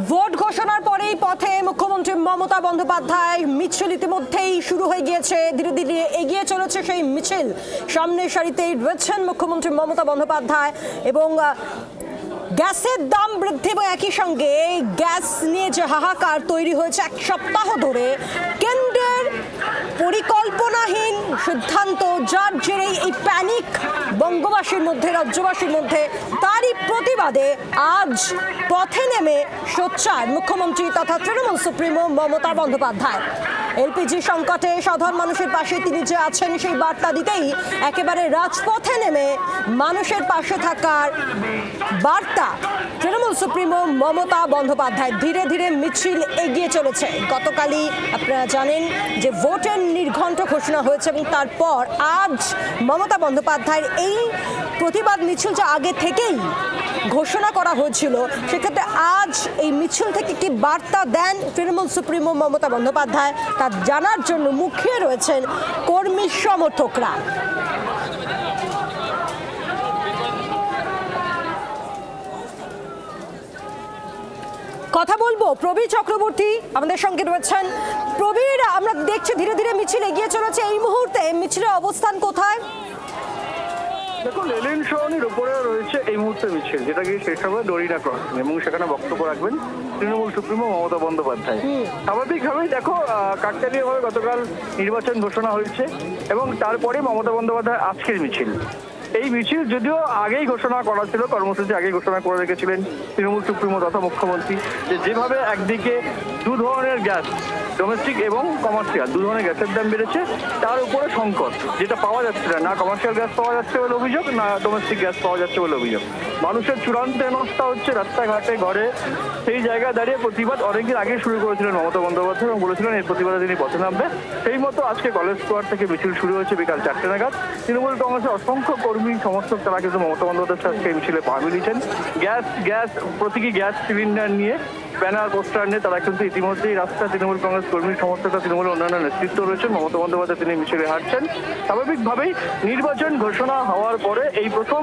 Vote ঘোষণার পরেই পথে মুখ্যমন্ত্রী মমতা বন্দ্যোপাধ্যায় মিছিল ইতিমধ্যেই শুরু হয়ে গিয়েছে। ধীরে ধীরে এগিয়ে চলেছে সেই মিছিল। সামনের সারিতেই রয়েছেন মুখ্যমন্ত্রী মমতা বন্দ্যোপাধ্যায় এবং গ্যাসের দাম বৃদ্ধি এবং একই সঙ্গে গ্যাস নিয়ে যে হাহাকার তৈরি হয়েছে এক সপ্তাহ ধরে, কেন্দ্রের পরিকল্পনাহীন সিদ্ধান্ত, যার জেরে এই প্যানিক বঙ্গবাসীর মধ্যে, রাজ্যবাসীর মধ্যে, তারই প্রতিবাদে আজ পথে নেমে সোচ্চার মুখ্যমন্ত্রী তথা তৃণমূল সুপ্রিমো মমতা বন্দ্যোপাধ্যায়। এলপিজি সংকটে সাধারণ মানুষের পাশে তিনি যে আছেন সেই বার্তা দিতেই একেবারে রাজপথে নেমে মানুষের পাশে থাকার বার্তা তৃণমূল সুপ্রিমো মমতা বন্দ্যোপাধ্যায়। ধীরে ধীরে মিছিল এগিয়ে চলেছে। গতকালই আপনারা জানেন যে ভোটের নির্ঘণ্ট ঘোষণা হয়েছে এবং তারপর আজ মমতা বন্দ্যোপাধ্যায়ের এই প্রতিবাদ মিছিল যা আগে থেকেই ঘোষণা করা হয়েছিল, সেক্ষেত্রে আজ এই মিছিল থেকে কি বার্তা দেন তৃণমূল সুপ্রিমো মমতা বন্দ্যোপাধ্যায় তা জানার জন্য মুখিয়ে রয়েছেন কর্মী সমর্থকরা। কথা বলবো প্রবীর চক্রবর্তী আমাদের সঙ্গে রয়েছেন। প্রবীর, আমরা দেখছি ধীরে ধীরে মিছিল এগিয়ে চলেছে। এই মুহূর্তে মিছিলের অবস্থান কোথায়? দেখুন, রেলিং সরণির উপরে রয়েছে এই মুহূর্তে মিছিল, যেটা গিয়ে শেষ হবে ডরিনা ক্রসিং, এবং সেখানে বক্তব্য রাখবেন তৃণমূল সুপ্রিমো মমতা বন্দ্যোপাধ্যায়। স্বাভাবিকভাবেই দেখো, কাকতালীয়ভাবে গতকাল নির্বাচন ঘোষণা হয়েছে এবং তারপরে মমতা বন্দ্যোপাধ্যায় আজকের মিছিল। এই মিছিল যদিও আগেই ঘোষণা করা ছিল, কর্মসূচি আগেই ঘোষণা করে রেখেছিলেন তৃণমূল সুপ্রিমো তথা মুখ্যমন্ত্রী, যে যেভাবে একদিকে দু ধরনের গ্যাস, ডোমেস্টিক এবং কমার্শিয়াল, দু ধরনের গ্যাসের দাম বেড়েছে, তার উপরে সংকট, যেটা পাওয়া যাচ্ছে না, কমার্শিয়াল গ্যাস পাওয়া যাচ্ছে বলে অভিযোগ, না ডোমেস্টিক গ্যাস পাওয়া যাচ্ছে বলে অভিযোগ। মানুষের চূড়ান্ত হেনস্থা হচ্ছে রাস্তাঘাটে, ঘরে। সেই জায়গায় দাঁড়িয়ে প্রতিবাদ অনেকদিন আগে শুরু করেছিলেন মমতা বন্দ্যোপাধ্যায় এবং বলেছিলেন এই প্রতিবাদে তিনি পথে নামবে। সেই মতো আজকে কলেজ স্কোয়ার থেকে মিছিল শুরু হয়েছে বিকাল 4টে নাগাদ। তৃণমূল কংগ্রেসের অসংখ্য কর্মী সমর্থক তারা কিন্তু মমতা বন্দ্যোপাধ্যায়ের সাথে এই মিছিলে পা মিলিয়েছেন। প্রতীকী গ্যাস সিলিন্ডার নিয়ে, ব্যানার পোস্টার নিয়ে তারা কিন্তু ইতিমধ্যেই রাস্তায় তৃণমূল কংগ্রেস কর্মী সমর্থকরা, তৃণমূল অন্যান্য নেতৃত্ব রয়েছেন। মমতা বন্দ্যোপাধ্যায় তিনি মিছিলে হাঁটছেন। স্বাভাবিকভাবেই নির্বাচন ঘোষণা হওয়ার পরে এই প্রথম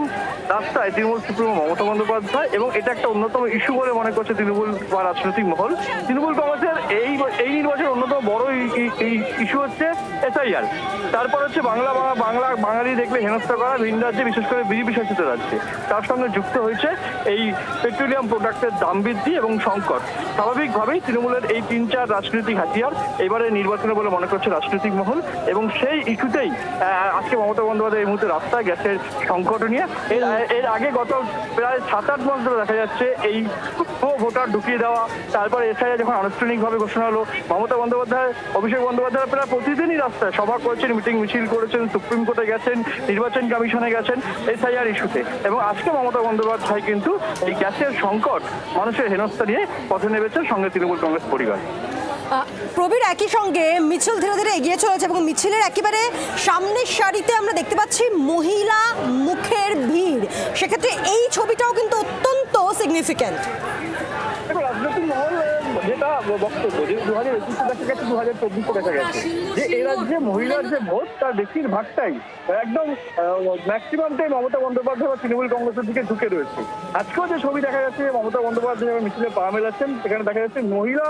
রাস্তায় তৃণমূল সুপ্রিমো মমতা বন্দ্যোপাধ্যায়, এবং এটা একটা অন্যতম ইস্যু বলে মনে করছে তৃণমূল বা রাজনৈতিক মহল। তৃণমূল কংগ্রেসের এই নির্বাচনের অন্যতম বড় ইস্যু হচ্ছে এসআইআর, তারপর হচ্ছে বাঙালি দেখলে হেনস্থা করা ভিন রাজ্যে, বিশেষ করে বিজেপি শাসিত রাজ্যে। তার সঙ্গে যুক্ত হয়েছে এই পেট্রোলিয়াম প্রোডাক্টের দাম বৃদ্ধি এবং সংকট। স্বাভাবিকভাবেই তৃণমূলের এই 3-4 রাজনৈতিক হাতিয়ার এবারে নির্বাচনে বলে মনে করছে রাজনৈতিক মহল, এবং সেই ইস্যুতেই আজকে মমতা বন্দ্যোপাধ্যায় এই মুহূর্তে রাস্তায় গ্যাসের সংকট নিয়ে। এর আগে গত প্রায় 7-8 মাস ধরে দেখা যাচ্ছে এই ভোটার ঢুকিয়ে দেওয়া, তারপরে এসআইআর যখন আনুষ্ঠানিকভাবে ঘোষণা হলো, মমতা বন্দ্যোপাধ্যায়, অভিষেক বন্দ্যোপাধ্যায় প্রায় প্রতিদিনই রাস্তায় সভা করেছেন, মিছিল করেছেন, সুপ্রিম কোর্টে গেছেন, নির্বাচন কমিশনে গেছেন এসআইআর ইস্যুতে। এবং আজকে মমতা বন্দ্যোপাধ্যায় কিন্তু এই গ্যাসের সংকট, মানুষের হেনস্থা নিয়ে পথে নেমেছেন সঙ্গে তৃণমূল কংগ্রেস পরিবার। প্রবীর, একই সঙ্গে মিছিল ধীরে ধীরে এগিয়ে চলেছে এবং মিছিলের একেবারে সামনের সারিতে আমরা দেখতে পাচ্ছি মহিলা মুখের ভিড়। সেক্ষেত্রে এই ছবিটাও কিন্তু অত্যন্ত সিগনিফিক্যান্ট। রাজনৈতিক মহল যেটা বক্তব্য, যে 2021 দেখা গেছে, 2024 দেখা গেছে, যে এ রাজ্যে মহিলার যে ভোট তার বেশিরভাগটাই, একদম ম্যাক্সিমামটাই মমতা বন্দ্যোপাধ্যায় বা তৃণমূল কংগ্রেসের দিকে ঢুকে রয়েছে। আজকেও যে ছবি দেখা যাচ্ছে মমতা বন্দ্যোপাধ্যায় মিছিলে পা মেলাচ্ছেন, সেখানে দেখা যাচ্ছে মহিলা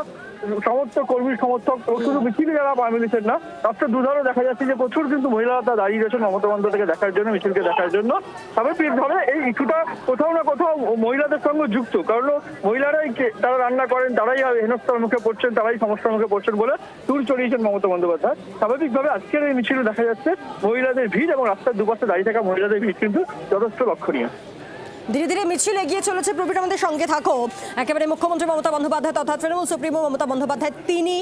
সমর্থক, কর্মী সমর্থক, শুধু মিছিলে যারা পা মিলেছেন না, রাস্তার দুধারে দেখা যাচ্ছে যে প্রচুর কিন্তু মহিলারা তা দাঁড়িয়ে রয়েছেন মমতা বন্দ্যোপাধ্যায়কে দেখার জন্য, মিছিলকে দেখার জন্য। স্বাভাবিকভাবে এই ইস্যুটা কোথাও না কোথাও মহিলাদের সঙ্গে যুক্ত, কারণ মহিলারাই তারা রান্না করেন, তারাই হেনস্থার মুখে পড়ছেন, তারাই সমস্যার মুখে পড়ছেন বলে তুল চড়িয়েছেন মমতা বন্দ্যোপাধ্যায়। স্বাভাবিকভাবে আজকের এই মিছিলে দেখা যাচ্ছে মহিলাদের ভিড় এবং রাস্তার দুপাশে দাঁড়িয়ে থাকা মহিলাদের ভিড় কিন্তু যথেষ্ট লক্ষণীয়। ধীরে ধীরে মিছিল এগিয়ে চলেছে। প্রবীর, আমাদের সঙ্গে থাকো। একেবারে মুখ্যমন্ত্রী মমতা বন্দ্যোপাধ্যায় তথা তৃণমূল সুপ্রিমো মমতা বন্দ্যোপাধ্যায় তিনি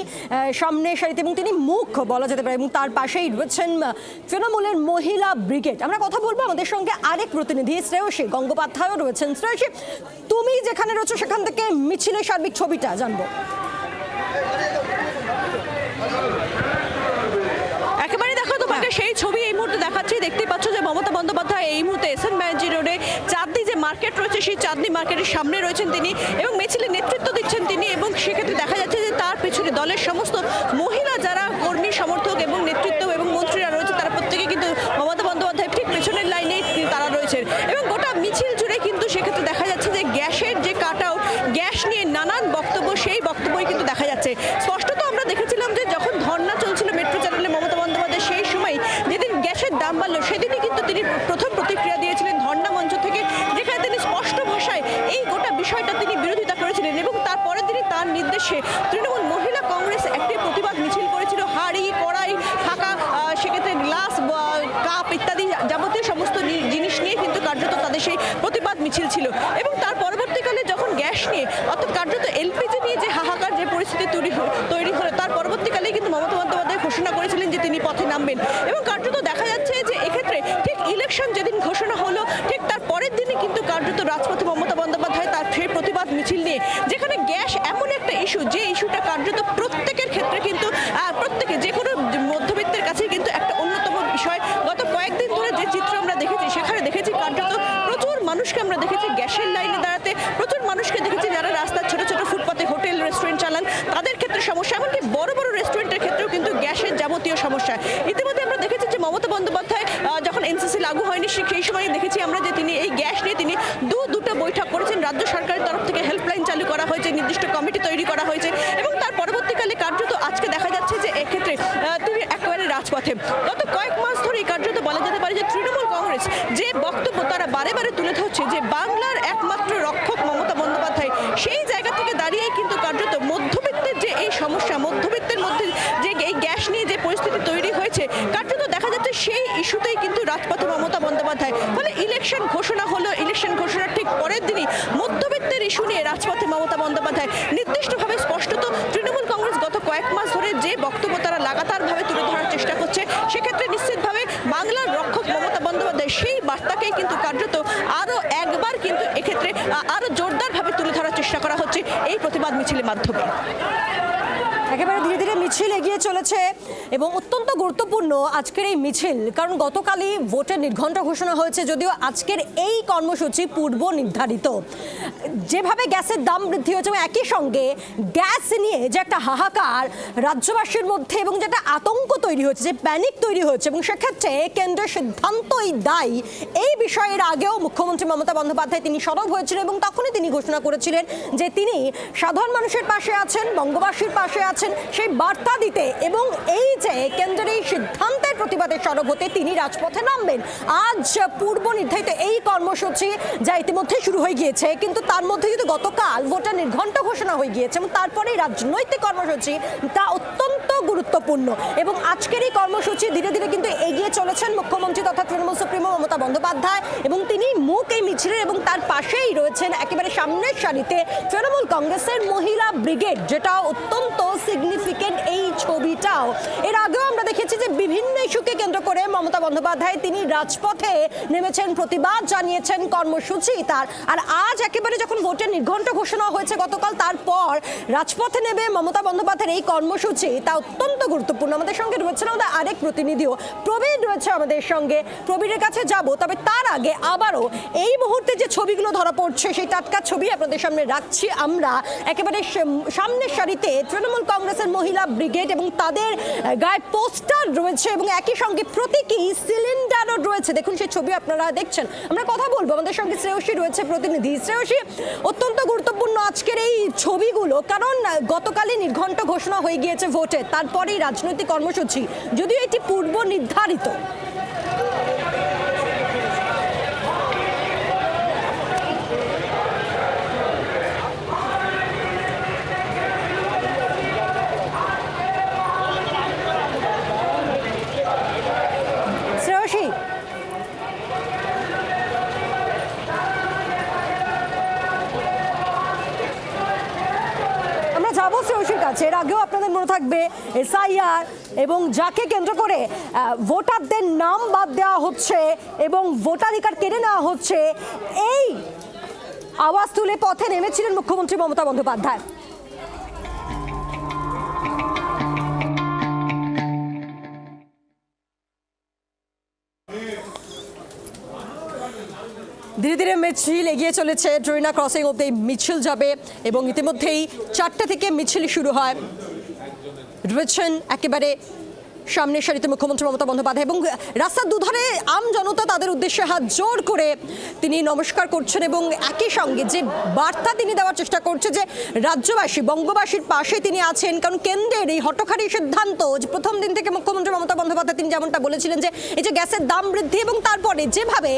সামনের সারিতে এবং তিনি মুখ বলা যেতে পারে, এবং তার পাশেই রয়েছেন তৃণমূলের মহিলা ব্রিগেড। আমরা কথা বলবো, আমাদের সঙ্গে আরেক প্রতিনিধি শ্রেয়সী গঙ্গোপাধ্যায়ও রয়েছেন। শ্রেয়সী, তুমি যেখানে রয়েছো সেখান থেকে মিছিলের সার্বিক ছবিটা জানবো। সেই ছবি এই মুহূর্তে দেখাচ্ছি। দেখতেই পাচ্ছ যে মমতা বন্দ্যোপাধ্যায় এই মুহূর্তে এসএন ব্যানার্জি রোডে চাঁদনি যে মার্কেট রয়েছে সেই চাঁদনি মার্কেটের সামনে রয়েছেন তিনি, এবং মিছিলে নেতৃত্ব দিচ্ছেন তিনি। এবং সেক্ষেত্রে দেখা যাচ্ছে যে তার পিছনে দলের সমস্ত মহিলা যারা কর্মী সমর্থক এবং নেতৃত্ব এবং মন্ত্রীরা রয়েছে, তারা প্রত্যেকে কিন্তু মমতা বন্দ্যোপাধ্যায় ঠিক পেছনের লাইনে তারা রয়েছেন। এবং গোটা মিছিল জুড়ে কিন্তু সেক্ষেত্রে দেখা যাচ্ছে যে গ্যাসের যে কাট আউট, গ্যাস নিয়ে নানান বক্তব্য বক্তব্য, সেই বক্তব্যই কিন্তু দেখা যাচ্ছে। স্পষ্টত আমরা দেখেছিলাম যে যখন ধর্ণা চলছিল মেট্রো চ্যানেলে মমতা বন্দ্যোপাধ্যায়, সেই সময় যেদিন গ্যাসের দাম বাড়লো সেদিনই কিন্তু তিনি প্রথম প্রতিক্রিয়া দিয়েছিলেন ধর্ণা মঞ্চ থেকে, যেখানে তিনি স্পষ্ট ভাষায় এই গোটা বিষয়টা তিনি বিরোধিতা করেছিলেন এবং তারপরের দিনই তার নির্দেশে তৃণমূল মহিলা কংগ্রেস একটি প্রতিবাদ মিছিল করেছিল। হাঁড়ি কড়াই ফাঁকা, সেক্ষেত্রে গ্লাস কাপ ইত্যাদি যাবতীয় সমস্ত জিনিস নিয়ে কিন্তু কার্যত তাদের সেই প্রতিবাদ মিছিল ছিল। এবং তার পরবর্তীকালে যখন গ্যাস নিয়ে অর্থাৎ কার্যত এলপিজি নিয়ে যে হাহাকার যে পরিস্থিতি তৈরি হলো, তার পরবর্তীকালে কিন্তু মমতা বন্দ্যোপাধ্যায় ঘোষণা করেছিলেন যে তিনি পথে নামবেন। এবং কার্যত দেখা যাচ্ছে যে এক্ষেত্রে ঠিক ইলেকশন যেদিন ঘোষণা হলো ঠিক তার পরের দিনই কিন্তু কার্যত রাজপথে মমতা বন্দ্যোপাধ্যায় তার সেই প্রতিবাদ মিছিল নিয়ে, যেখানে গ্যাস এমন একটা ইস্যু যে ইস্যুটা কার্যত প্রত্যেকের ক্ষেত্রে কিন্তু প্রত্যেকে যে কোনো মধ্যবিত্তের কাছে কিন্তু একটা অন্যতম বিষয়। গত কয়েকদিন ধরে যে চিত্র আমরা দেখেছি, সেখানে দেখেছি কার্যত প্রচুর মানুষকে আমরা দেখেছি গ্যাসের লাইনে দাঁড়াতে, প্রচুর মানুষকে দেখেছি যারা রাস্তার ছোট ছোট ফুটপাতে হোটেল রেস্টুরেন্ট চালান, তাদের ক্ষেত্রে সমস্যা, এমনকি বড় বড় রেস্টুরেন্টের ক্ষেত্রেও কিন্তু গ্যাসের যাবতীয় সমস্যা। ইতিমধ্যে আমরা দেখেছি যে মমতা বন্দ্যোপাধ্যায় যখন এনসিসি লাগু হয়নি সেই সময় দেখেছি আমরা যে তিনি এই গ্যাস নিয়ে তিনি দুটো বৈঠক করেছেন। রাজ্য সরকারের তরফ থেকে হেল্পলাইন চালু করা হয়েছে, নির্দিষ্ট কমিটি তৈরি করা হয়েছে এবং তার পরবর্তীকালে কার্যত আজকে দেখা যাচ্ছে যে এক্ষেত্রে তিনি একেবারে রাজপথে। গত কয়েক মাস ধরেই কার্যত বলা যেতে পারে যে তৃণমূল কংগ্রেস যে বক্তব্য তারা বারে বারে তুলে ধরছে যে বাংলার একমাত্র রক্ষক মমতা বন্দ্যোপাধ্যায়, সেই জায়গা থেকে দাঁড়িয়েই কিন্তু কার্যত মধ্যবিত্তের যে এই সমস্যা, মধ্যবিত্তের মধ্যে যে এই গ্যাস নিয়ে যে পরিস্থিতি তৈরি হয়েছে, কার্যত দেখা যাচ্ছে সেই ইস্যুতেই কিন্তু রাজপথে মমতা বন্দ্যোপাধ্যায়। ফলে ইলেকশন ঘোষণা হলো, ইলেকশন ঘোষণার ঠিক পরের দিনই মধ্যবিত্তের ইস্যু নিয়ে রাজপথে মমতা বন্দ্যোপাধ্যায়। নির্দিষ্টভাবে স্পষ্টত তৃণমূল কংগ্রেস গত কয়েক মাস ধরে যে বক্তব্য তারা লাগাতারভাবে তুলে ধরার চেষ্টা করছে, সেক্ষেত্রে নিশ্চিতভাবে বাংলার রক্ষক মমতা বন্দ্যোপাধ্যায় সেই বার্তাকেই কিন্তু কার্যত আরও একবার কিন্তু এক্ষেত্রে আরও জোরদারভাবে তুলে ধরার চেষ্টা করা হচ্ছে এই প্রতিবাদ মিছিলের মাধ্যমে। একেবারে ধীরে ধীরে মিছিল এগিয়ে চলেছে এবং অত্যন্ত গুরুত্বপূর্ণ আজকের এই মিছিল, কারণ গতকালই ভোটের নির্ঘণ্ট ঘোষণা হয়েছে, যদিও আজকের এই কর্মসূচি পূর্ব নির্ধারিত। যেভাবে গ্যাসের দাম বৃদ্ধি হয়েছে এবং একই সঙ্গে গ্যাস নিয়ে যে একটা হাহাকার রাজ্যবাসীর মধ্যে এবং যেটা আতঙ্ক তৈরি হয়েছে, যে প্যানিক তৈরি হয়েছে, এবং সেক্ষেত্রে কেন্দ্রের সিদ্ধান্তই দায়ী, এই বিষয়ের আগেও মুখ্যমন্ত্রী মমতা বন্দ্যোপাধ্যায় তিনি সরব হয়েছিলেন এবং তখনই তিনি ঘোষণা করেছিলেন যে তিনি সাধারণ মানুষের পাশে আছেন, বঙ্গবাসীর পাশে আছেন, সেই বার্তা দিতে এবং এই যে কেন্দ্রের এই সিদ্ধান্তের প্রতিবাদে সরব হতে তিনি রাজপথে নামবেন। আজ পূর্ব নির্ধারিত এই কর্মসূচি যা ইতিমধ্যে শুরু হয়ে গিয়েছে, কিন্তু তার মধ্যে যদি গতকাল ভোটের নির্ঘণ্ট ঘোষণা হয়ে গিয়েছে এবং তারপরে রাজনৈতিক কর্মসূচি তা অত্যন্ত গুরুত্বপূর্ণ। এবং আজকের এই কর্মসূচি ধীরে ধীরে কিন্তু এগিয়ে চলেছেন মুখ্যমন্ত্রী তথা তৃণমূল সুপ্রিমো মমতা বন্দ্যোপাধ্যায়, এবং তিনি মুখ এই মিছিলের এবং তার পাশেই রয়েছেন একেবারে সামনের সারিতে তৃণমূল কংগ্রেসের মহিলা ব্রিগেড, যেটা অত্যন্ত সিগনিফিকেন্ট এই ছবিটাও। এর আগেও আমরা দেখেছি যে বিভিন্ন ইস্যুকে কেন্দ্র করে মমতা বন্দ্যোপাধ্যায় তিনি রাজপথে নেমেছেন, প্রতিবাদ জানিয়েছেন, কর্মসূচি তার। আর আজ একেবারে যখন ভোটের নির্ঘণ্ট ঘোষণা হয়েছে গতকাল, তারপর রাজপথে নেবে মমতা বন্দ্যোপাধ্যায়ের এই কর্মসূচি, তা অত্যন্ত গুরুত্বপূর্ণ। আমাদের সঙ্গে রয়েছেন আমাদের আরেক প্রতিনিধিও, প্রবীর রয়েছে আমাদের সঙ্গে, প্রবীরের কাছে যাব। তবে তার আগে আবারও এই মুহূর্তে যে ছবিগুলো ধরা পড়ছে সেই টাটকা ছবি আপনাদের সামনে রাখছি আমরা। একেবারে সামনের সারিতে তৃণমূল কংগ্রেসের মহিলা ব্রিগেড এবং তাদের গায়ে পোস্টার রয়েছে এবং একই সঙ্গে প্রতীকী সিলিন্ডারও রয়েছে। দেখুন সেই ছবি আপনারা দেখছেন। আমরা কথা বলবো, আমাদের সঙ্গে শ্রেয়সী রয়েছে প্রতিনিধি। শ্রেয়সী, অত্যন্ত গুরুত্বপূর্ণ আজকের এই ছবিগুলো, কারণ গতকালই নির্ঘণ্ট ঘোষণা হয়ে গিয়েছে ভোটে, তারপরেই রাজনৈতিক কর্মসূচি, যদিও এটি পূর্ব নির্ধারিত। যাবো শ্রেয়সীর কাছে। এর আগেও আপনাদের মনে থাকবে এসআইআর এবং যাকে কেন্দ্র করে ভোটারদের নাম বাদ দেওয়া হচ্ছে এবং ভোটাধিকার কেড়ে নেওয়া হচ্ছে, এই আওয়াজ তুলে পথে নেমেছিলেন মুখ্যমন্ত্রী মমতা বন্দ্যোপাধ্যায়। ধীরে ধীরে মিছিল এগিয়ে চলেছে, ড্রোইনা ক্রসিং অব্দি মিছিল যাবে এবং ইতিমধ্যেই 4টে থেকে মিছিল শুরু হয়। রয়েছেন একেবারে সামনের সারিতে মুখ্যমন্ত্রী মমতা বন্দ্যোপাধ্যায় এবং রাস্তার দুধারে আম জনতা তাদের উদ্দেশ্যে হাত জোর করে তিনি নমস্কার করছেন এবং একই সঙ্গে যে বার্তা তিনি দেওয়ার চেষ্টা করছে যে রাজ্যবাসী বঙ্গবাসীর পাশে তিনি আছেন, কারণ কেন্দ্রের এই হঠকারী সিদ্ধান্ত যে প্রথম দিন থেকে মুখ্যমন্ত্রী মমতা বন্দ্যোপাধ্যায় তিনি যেমনটা বলেছিলেন যে এই যে গ্যাসের দাম বৃদ্ধি এবং তারপরে যেভাবে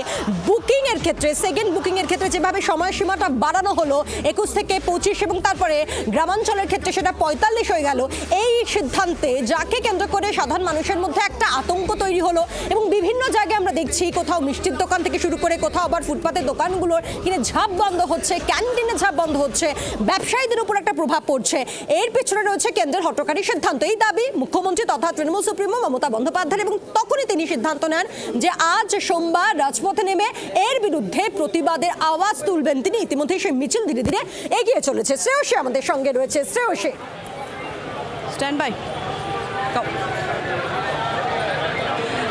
বুকিং এর ক্ষেত্রে সেকেন্ড বুকিং এর ক্ষেত্রে যেভাবে সময়সীমাটা বাড়ানো হলো 21 থেকে 25 এবং তারপরে গ্রামাঞ্চলের ক্ষেত্রে সেটা 45 হয়ে গেল, এই সিদ্ধান্তে যাকে কেন্দ্র করে সাধারণ মানুষের মধ্যে একটা আতঙ্ক তৈরি হলো এবং বিভিন্ন জায়গায় আমরা দেখছি কোথাও মিষ্টির দোকান থেকে শুরু করে কোথাও আবার ফুটপাতের দোকানগুলোর কিনে ঝাঁপ বন্ধ হচ্ছে, ক্যান্টিনে ঝাঁপ বন্ধ হচ্ছে, ব্যবসায়ীদের উপর একটা প্রভাব পড়ছে। এর পেছনে রয়েছে কেন্দ্রের হঠকারী সিদ্ধান্ত। এই দাবি মুখ্যমন্ত্রী তথা তৃণমূল সুপ্রিমো মমতা বন্দ্যোপাধ্যায় এবং তখনই তিনি সিদ্ধান্ত নেন যে আজ সোমবার রাজপথে নেমে এর বিরুদ্ধে প্রতিবাদের আওয়াজ তুলবেন তিনি। ইতিমধ্যে সেই মিছিল ধীরে ধীরে এগিয়ে চলেছে। শ্রেয়সী আমাদের সঙ্গে রয়েছে। Shreyasi, stand by.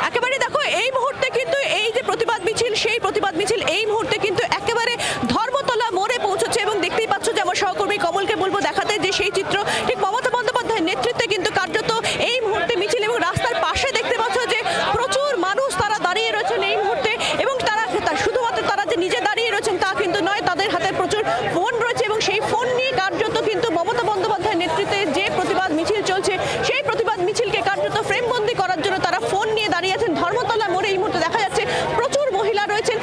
একেবারে দেখো এই মুহূর্তে কিন্তু এই যে প্রতিবাদ মিছিল, সেই প্রতিবাদ মিছিল এই মুহূর্তে কিন্তু একেবারে ধর্মতলা মোড়ে পৌঁছেছে এবং দেখতেই পাচ্ছ যে আমার সহকর্মী কমলকে বলবো দেখাতে যে সেই চিত্র ঠিক মমতা বন্দ্যোপাধ্যায়ের নেতৃত্বে কিন্তু কার্যত এই মুহূর্তে মিছিল এবং রাস্তার পাশে দেখতে পাচ্ছ যে প্রচুর মানুষ তারা দাঁড়িয়ে রয়েছেন এই মুহূর্তে এবং তারা শুধুমাত্র তারা যে নিজে দাঁড়িয়ে রয়েছেন তা কিন্তু নয়, তাদের হাতে প্রচুর ফোন রয়েছে এবং সেই ফোন নিয়ে কার্যত কিন্তু মমতা বন্দ্যোপাধ্যায়ের নেতৃত্বে যে প্রতিবাদ মিছিল চলছে সেই প্রতিবাদ মিছিলকে কার্যত ফ্রেমবন্দি করার জন্য তারা ফোন নিয়ে দাঁড়িয়ে আছেন ধর্মতলা মোড়ে। এই মুহূর্তে দেখা যাচ্ছে প্রচুর মহিলা রয়েছেন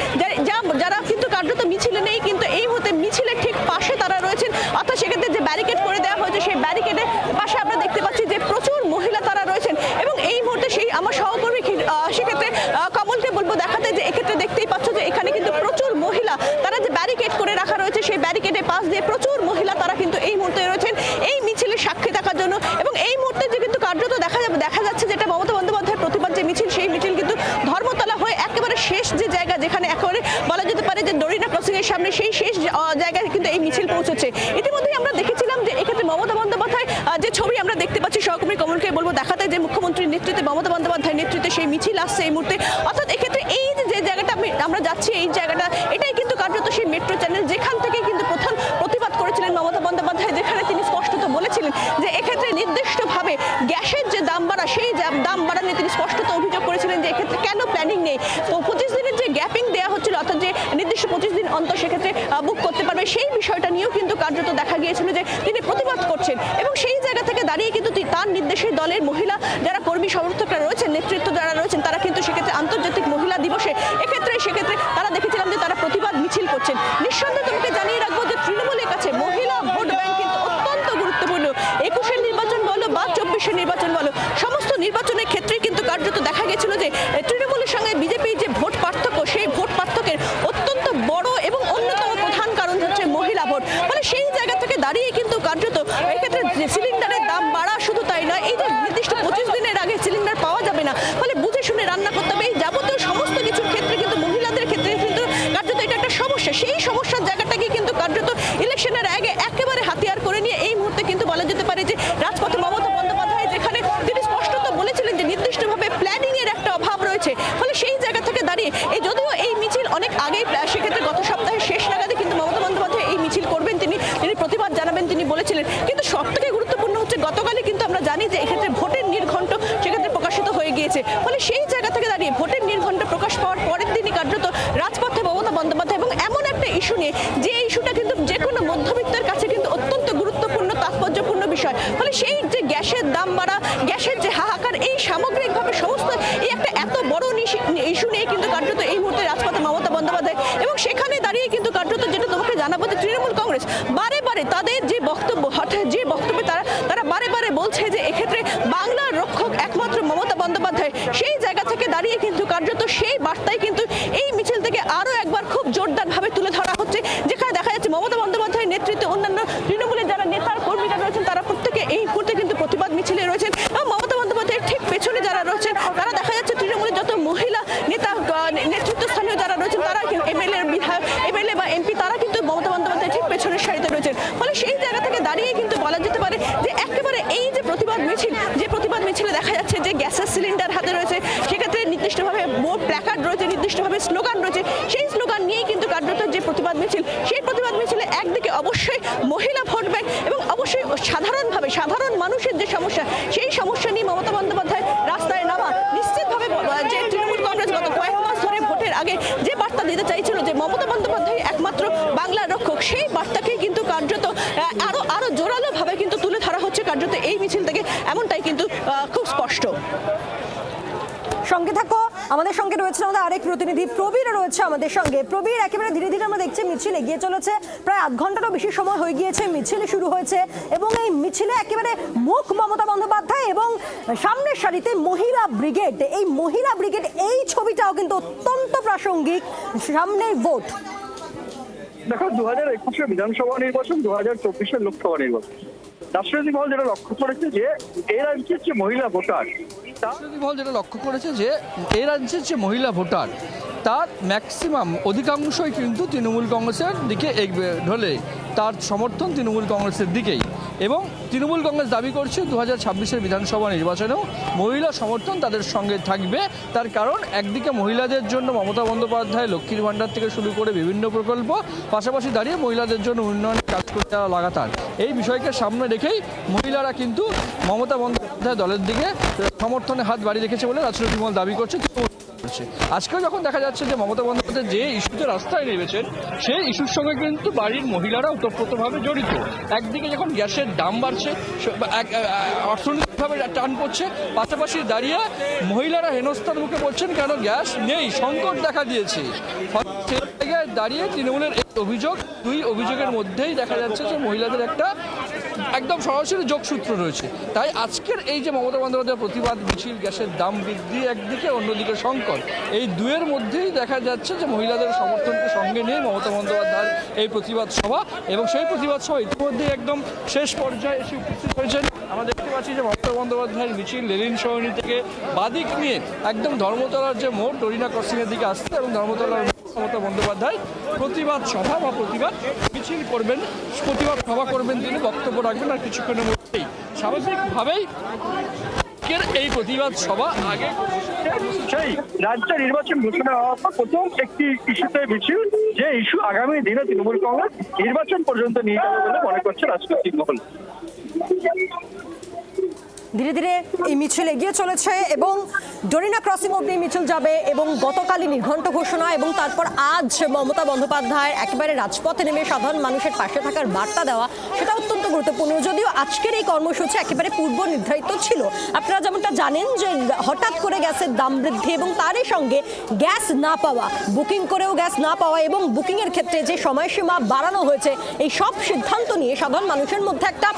যারা কিন্তু কার্যত মিছিলে নেই, কিন্তু এই মুহূর্তে মিছিলের ঠিক পাশে তারা রয়েছেন, অর্থাৎ সেক্ষেত্রে যে ব্যারিকেড করে দেওয়া হয়েছে সেই ব্যারিকেডের পাশে আমরা দেখতে পাচ্ছি যে প্রচুর মহিলা তারা রয়েছেন এবং এই মুহূর্তে সেই আমার সহকর্মী সেক্ষেত্রে কমলকে বলবো দেখাতে যে এক্ষেত্রে দেখতেই পাচ্ছ যে এখানে কিন্তু প্রচুর মহিলা তারা যে ব্যারিকেড করে রাখা রয়েছে সেই ব্যারিকেডের পাশ দিয়ে প্রচুর মহিলা তারা কিন্তু এই মুহূর্তে রয়েছেন এই মিছিলের সাক্ষী থাকার জন্য এবং এই মুহূর্তে যে কিন্তু কার্যত দেখা যাচ্ছে যেটা মমতা বন্দ্যোপাধ্যায়ের প্রতিবাদ যে মিছিল সেই মিছিল কিন্তু ধর্মতলা হয়ে একেবারে শেষ যে জায়গা যেখানে একেবারে বলা যেতে পারে যে দড়িনা ক্রসিং এর সামনে সেই শেষ জায়গায় কিন্তু এই মিছিল পৌঁছেছে। ইতিমধ্যেই আমরা দেখেছিলাম যে এক্ষেত্রে মমতা বন্দ্যোপাধ্যায় যে ছবি আমরা দেখতে পাচ্ছি সহকর্মী কমলকে বলবো দেখাতে যে মুখ্যমন্ত্রীর নেতৃত্বে মমতা বন্দ্যোপাধ্যায়ের নেতৃত্বে সেই মিছিল আসছে এই মুহূর্তে, অর্থাৎ এক্ষেত্রে এই যে জায়গাটা আমরা যাচ্ছি এই জায়গাটা এটাই কিন্তু কার্যত সেই মেট্রো চ্যানেল যেখান থেকে কিন্তু প্রথম প্রতিবাদ করেছিলেন মমতা বন্দ্যোপাধ্যায়, যেখানে তিনি স্পষ্টত বলেছিলেন যে এক্ষেত্রে নির্দিষ্টভাবে গ্যাসের যে দাম বাড়া সেই দাম বাড়া নিয়ে তিনি স্পষ্টত অভিযোগ করেছিলেন যে এক্ষেত্রে কেন প্ল্যানিং নেই, 25 দিনের যে গ্যাপিং দেওয়া হচ্ছিল অর্থাৎ যে নির্দিষ্ট 25 দিন অন্তর সেক্ষেত্রে বুক করতে পারবে সেই বিষয়টা নিয়েও কিন্তু কার্যত দেখা গিয়েছিল যে তিনি প্রতিবাদ করছেন এবং সেই জায়গা থেকে দাঁড়িয়ে কিন্তু তার নির্দেশে দলের মহিলা যারা কর্মী সমর্থকরা রয়েছেন নেতৃত্ব যারা রয়েছেন তারা কিন্তু সেক্ষেত্রে আন্তর্জাতিক মহিলা দিবসে সেক্ষেত্রে তারা দেখেছিলাম যে তারা প্রতিবাদ মিছিল করছেন। নিঃসন্দেহে তোমাকে জানিয়ে রাখবো যে তৃণমূলের কাছে মহিলা ভোট ব্যাংক কিন্তু অত্যন্ত গুরুত্বপূর্ণ। 21-এর নির্বাচন বলো বা 24-এর নির্বাচন বলো সমস্ত নির্বাচনের ক্ষেত্রে কিন্তু কার্যত দেখা গেছিল যে তৃণমূলের সঙ্গে বিজেপির যে ভোট পার্থক্য সেই ভোট পার্থক্যের অত্যন্ত বড় এবং অন্যতম প্রধান কারণ হচ্ছে মহিলা ভোট। মানে সেই জায়গা থেকে দাঁড়িয়ে কিন্তু কার্যত এক্ষেত্রে সিলিন্ডারের দাম বাড়া শুধু তাই নয়, এই যে নির্দিষ্ট 25 দিনের আগে সিলিন্ডার পাওয়া যাবে না, ফলে বুঝে শুনে রান্না করতে হবে, এই যাবতীয় সমস্ত কিছুর ক্ষেত্রে কিন্তু মহিলাদের ক্ষেত্রে কিন্তু কার্যত এটা একটা সমস্যা। সেই সমস্যার জায়গাটাকে কিন্তু কার্যত ইলেকশনের আগে একেবারে হাতিয়ার করে নিয়ে এই মুহূর্তে কিন্তু বলা যেতে পারে যে রাজপথে মমতা বন্দ্যোপাধ্যায় যেখানে তিনি স্পষ্টত বলেছিলেন যে নির্দিষ্টভাবে প্ল্যানিং এর একটা অভাব রয়েছে, ফলে সেই জায়গা থেকে দাঁড়িয়ে এই যদিও এই মিছিল অনেক আগেই সেক্ষেত্রে গত সপ্তাহে শেষ নাগাদে কিন্তু মমতা বন্দ্যোপাধ্যায় এই মিছিল করবেন, তিনি প্রতিবাদ জানাবেন তিনি বলেছিলেন, কিন্তু সবথেকে গুরুত্বপূর্ণ হচ্ছে গতকালই কিন্তু আমরা জানি যে এক্ষেত্রে ভোটের নির্ঘণ্ট সেক্ষেত্রে প্রকাশিত হয়ে গিয়েছে, ফলে সেই জায়গা থেকে দাঁড়িয়ে ভোটের নির্ঘণ্ট প্রকাশ পাওয়ার পরের দিনই কার্যত রাজপথে মমতা বন্দ্যোপাধ্যায় এবং এমন একটা ইস্যু নিয়ে যে ইস্যুটা কিন্তু যে কোনো মধ্যবিত্তের কাছে কিন্তু অত্যন্ত গুরুত্বপূর্ণ তাৎপর্যপূর্ণ বিষয়, ফলে সেই যে গ্যাসের দাম বাড়া গ্যাসের যে হাহাকার এই সামগ্রিকভাবে সমস্ত এই একটা এত বড় ইস্যু নিয়ে কিন্তু কার্যত এই মুহূর্তে রাজপথে মমতা বন্দ্যোপাধ্যায় এবং সেখানে দাঁড়িয়ে কিন্তু কার্যত যেটা তোমাকে জানাবো যে তৃণমূল কংগ্রেস বারে বারে তাদের যে বক্তব্য অর্থাৎ যে বক্তব্যে তারা বারে বারে বলছে যে এক্ষেত্রে বাংলার রক্ষক একমাত্র মমতা বন্দ্যোপাধ্যায়, সেই জায়গা থেকে দাঁড়িয়ে কিন্তু কার্যত সেই বার্তায় কিন্তু এই মিছিল থেকে আরো একবার খুব জোরদারভাবে তুলে ধরা হচ্ছে, যেখানে দেখা যাচ্ছে মমতা বন্দ্যোপাধ্যায়ের নেতৃত্বে অন্যান্য তৃণমূলের যারা নেতার কর্মীরা রয়েছেন তারা প্রত্যেকে এই মুহূর্তে কিন্তু প্রতিবাদ মিছিলে রয়েছেন এবং মমতা বন্দ্যোপাধ্যায়ের ঠিক পেছনে যারা রয়েছেন তারা দেখা যাচ্ছে তৃণমূলের যত মহিলা নেতা নেতৃত্বস্থানীয় যারা রয়েছেন তারা এমএলএ বিধায়ক এমএলএ বা এমপি তারা কিন্তু মমতা বন্দ্যোপাধ্যায়ের ঠিক পেছনের সারিতে রয়েছেন, ফলে সেই জায়গা থেকে দাঁড়িয়ে কিন্তু বলা যেতে পারে যে একেবারে এই যে প্রতিবাদ মিছিলে দেখা যাচ্ছে যে গ্যাসের সিলিন্ডার হাতে রয়েছে, সেক্ষেত্রে নির্দিষ্টভাবে বোর্ড প্ল্যাকার্ড রয়েছে, নির্দিষ্টভাবে স্লোগান রয়েছে, সেই স্লোগান নিয়েই কিন্তু কার্যত যে প্রতিবাদ মিছিল সেই প্রতিবাদ মিছিলে একদিকে অবশ্যই মহিলা ভোট ব্যাংক এবং অবশ্যই সাধারণ মানুষের যে সমস্যা সেই সমস্যা নিয়ে মমতা বন্দ্যোপাধ্যায় রাস্তা কার্যত এই মিছিল থেকে, এমনটাই কিন্তু খুব স্পষ্ট। সঙ্গে থাকো, আমাদের সঙ্গে রয়েছে আমাদের আরেক প্রতিনিধি প্রবীর রয়েছে আমাদের সঙ্গে। প্রবীর, একেবারে ধীরে ধীরে আমরা দেখছি মিছিল এগিয়ে চলেছে, প্রায় আধ ঘন্টারও বেশি সময় হয়ে গিয়েছে মিছিল শুরু হয়েছে, এবং এই মিছিলে একেবারে মুখ মমতা বন্দ্যোপাধ্যায় এবং সামনের সারিতে মহিলা ব্রিগেড। এই মহিলা ব্রিগেড, এই ছবিটাও কিন্তু অত্যন্ত প্রাসঙ্গিক, সামনের ভোট। দেখো 2021 বিধানসভা নির্বাচন, 2024 লোকসভা নির্বাচন, রাষ্ট্রপতি মহল যেটা লক্ষ্য করেছে যে এই রাজ্যের যে মহিলা ভোটার, রাষ্ট্রপতি মহল যেটা লক্ষ্য করেছে যে এই রাজ্যের যে মহিলা ভোটার তার ম্যাক্সিমাম অধিকাংশই কিন্তু তৃণমূল কংগ্রেসের দিকে ঢলে, তার সমর্থন তৃণমূল কংগ্রেসের দিকেই। এবং তৃণমূল কংগ্রেস দাবি করছে 2026 বিধানসভা নির্বাচনেও মহিলা সমর্থন তাদের সঙ্গে থাকবে। তার কারণ একদিকে মহিলাদের জন্য মমতা বন্দ্যোপাধ্যায় লক্ষ্মীর ভাণ্ডার থেকে শুরু করে বিভিন্ন প্রকল্প, পাশাপাশি দাঁড়িয়ে মহিলাদের জন্য উন্নয়নের কাজ করতে যাওয়া লাগাতার। এই বিষয়কে সামনে রেখেই মহিলারা কিন্তু মমতা বন্দ্যোপাধ্যায় দলের দিকে সমর্থনে হাত বাড়িয়ে রেখেছে বলে রাষ্ট্রপতি মহল দাবি করছে। আজকেও যখন দেখা যাচ্ছে যে মমতা বন্দ্যোপাধ্যায় যে ইস্যুতে রাস্তায় নেমেছেন সেই ইস্যুর সঙ্গে কিন্তু বাড়ির মহিলারা ওতপ্রোতভাবে জড়িত। একদিকে যখন গ্যাসের দাম বাড়ছে, অর্থনৈতিকভাবে টান পড়ছে, পাশাপাশি দাঁড়িয়ে মহিলারা হেনস্থার মুখে পড়ছেন কেন গ্যাস নেই, সংকট দেখা দিয়েছে। সেই জায়গায় দাঁড়িয়ে তৃণমূলের এই অভিযোগ, দুই অভিযোগের মধ্যেই দেখা যাচ্ছে যে মহিলাদের একটা একদম সরাসরি যোগসূত্র রয়েছে। তাই আজকের এই যে মমতা বন্দ্যোপাধ্যায়ের প্রতিবাদ মিছিল, গ্যাসের দাম বৃদ্ধি একদিকে, অন্যদিকে সংকট, এই দুয়ের মধ্যেই দেখা যাচ্ছে যে মহিলাদের সমর্থনকে সঙ্গে নিয়ে মমতা বন্দ্যোপাধ্যায়ের এই প্রতিবাদ সভা, এবং সেই প্রতিবাদ সভা ইতিমধ্যেই একদম শেষ পর্যায়ে এসে উপস্থিত হয়েছেন। আমরা দেখতে পাচ্ছি যে মমতা বন্দ্যোপাধ্যায়ের মিছিল লেনিন সরণি থেকে বাদিক নিয়ে একদম ধর্মতলার যে মোড় ডরিনা ক্রসিংয়ের দিকে আসছে, এবং ধর্মতলার মমতা বন্দ্যোপাধ্যায় প্রতিবাদ সভা বা প্রতিবাদ মিছিল করবেন, প্রতিবাদ সভা করবেন, তিনি বক্তব্য রাখবেন। আর কিছুক্ষণের মধ্যেই স্বাভাবিকভাবেই এই প্রতিবাদ সভা আগে সেই রাজ্য নির্বাচন ঘোষণা হওয়ার পর প্রথম একটি ইস্যুতে মিছিল, যে ইস্যু আগামী দিনে তৃণমূল কংগ্রেস নির্বাচন পর্যন্ত নিয়ে যাবে বলে মনে করছে রাষ্ট্রপতি মহল। ধীরে ধীরে এই মিছিল এগিয়ে চলেছে এবং ডরিনা ক্রসিং অব্দি মিছিল যাবে, এবং গতকালই নির্ঘণ্ট ঘোষণা এবং তারপর আজ মমতা বন্দ্যোপাধ্যায়ের একেবারে রাজপথে নেমে সাধারণ মানুষের পাশে থাকার বার্তা দেওয়া, সেটা অত্যন্ত গুরুত্বপূর্ণ। যদিও আজকের এই কর্মসূচি একেবারে পূর্ব নির্ধারিত ছিল। আপনারা যেমনটা জানেন যে হঠাৎ করে গ্যাসের দাম বৃদ্ধি এবং তারই সঙ্গে গ্যাস না পাওয়া, বুকিং করেও গ্যাস না পাওয়া, এবং বুকিংয়ের ক্ষেত্রে যে সময়সীমা বাড়ানো হয়েছে, এই সব সিদ্ধান্ত নিয়ে সাধারণ মানুষের মধ্যে একটা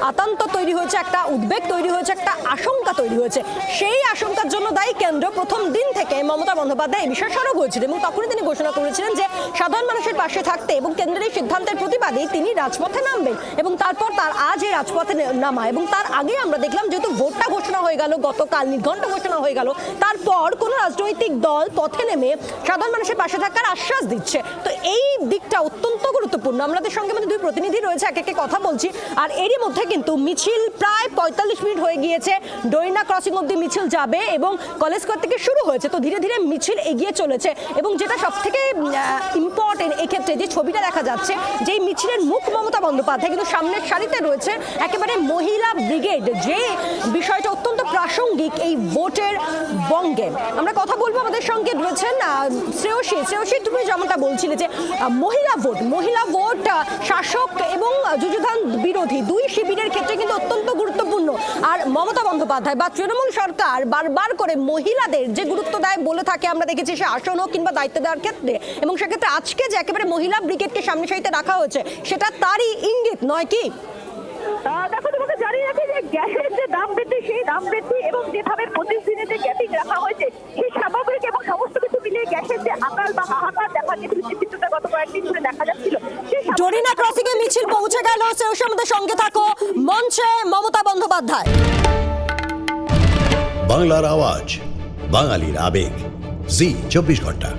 আতঙ্ক তৈরি হয়েছে, একটা উদ্বেগ তৈরি হয়েছে, একটা আশঙ্কা তৈরি হয়েছে। সেই আশঙ্কার জন্য দায়ী কেন্দ্র। প্রথম দিন থেকে মমতা বন্দ্যোপাধ্যায় এই বিষয়ে সরব হয়েছিলেন এবং তখনই তিনি ঘোষণা করেছিলেন যে সাধারণ মানুষের পাশে থাকতে এবং কেন্দ্রের এই সিদ্ধান্তের প্রতিবাদে তিনি রাজপথে নামবেন। এবং তারপর তার আজ এই রাজপথে নামা, এবং তার আগে আমরা দেখলাম যেহেতু ভোটটা ঘোষণা হয়ে গেল, গতকাল নির্ঘণ্ট ঘোষণা হয়ে গেল, তারপর কোন রাজনৈতিক দল পথে নেমে সাধারণ মানুষের পাশে থাকার আশ্বাস দিচ্ছে। তো এই দিকটা অত্যন্ত গুরুত্বপূর্ণ। আমাদের সঙ্গে আমাদের দুই প্রতিনিধি রয়েছে, এক একে কথা বলছি। আর এরই মধ্যে কিন্তু মিছিল প্রায় 45 মিনিট হয়ে গিয়েছে, ডরিনা ক্রসিং অব্দি মিছিল যাবে এবং কলেজ স্কোয়ার থেকে শুরু হয়েছে। তো ধীরে ধীরে মিছিল এগিয়ে চলেছে, এবং যেটা সব থেকে ইম্পর্টেন্ট এক্ষেত্রে যে ছবিটা দেখা যাচ্ছে, যে মিছিলের মুখ মমতা বন্দ্যোপাধ্যায়, কিন্তু সামনের সারিতে রয়েছে একেবারে মহিলা ব্রিগেড, যে বিষয়টা অত্যন্ত প্রাসঙ্গিক এই ভোটের বঙ্গে। আমরা কথা বলবো, আমাদের সঙ্গে রয়েছেন শ্রেয়সী, তুমি যেমনটা বলছিলে যে মহিলা ভোট শাসক এবং যুযুধান বিরোধী দুই শিবিরের ক্ষেত্রে কিন্তু অত্যন্ত গুরুত্বপূর্ণ। আর মমতা বন্দ্যোপাধ্যায় বা তৃণমূল সরকার বারবার করে মহিলাদের যে গুরুত্ব দেয় বলে থাকে, আমরা দেখেছি সে আসন হোক কিংবা দায়িত্ব দেওয়ার ক্ষেত্রে, এবং সেক্ষেত্রে আজকে যে একেবারে মহিলা ব্রিগেডকে সামনে সারিতে রাখা হয়েছে, সেটা তারই ইঙ্গিত নয় কি? দেখো, তোমাকে জানিয়ে রাখি যে গ্যাসের যে দাম বৃদ্ধি, সেই দাম বৃদ্ধি এবং যেভাবে 25 দিনে যে গ্যাপিং রাখা হয়েছে, সেই স্বাভাবিক এবং সমস্ত কিছু মিলিয়ে গ্যাসের যে আকাল বা হাহাকার দেখা গেছিল, সেই চিত্রটা গত কয়েকদিন ধরে দেখা যাচ্ছিল। ডরিনা ক্রসিং এ মিছিল পৌঁছে গেল, শ্রেয়সী আমাদের সঙ্গে থাকো। মঞ্চে মমতা বন্দ্যোপাধ্যায়। বাংলার আওয়াজ, বাঙালির আবেগ, জি 24 ঘন্টা।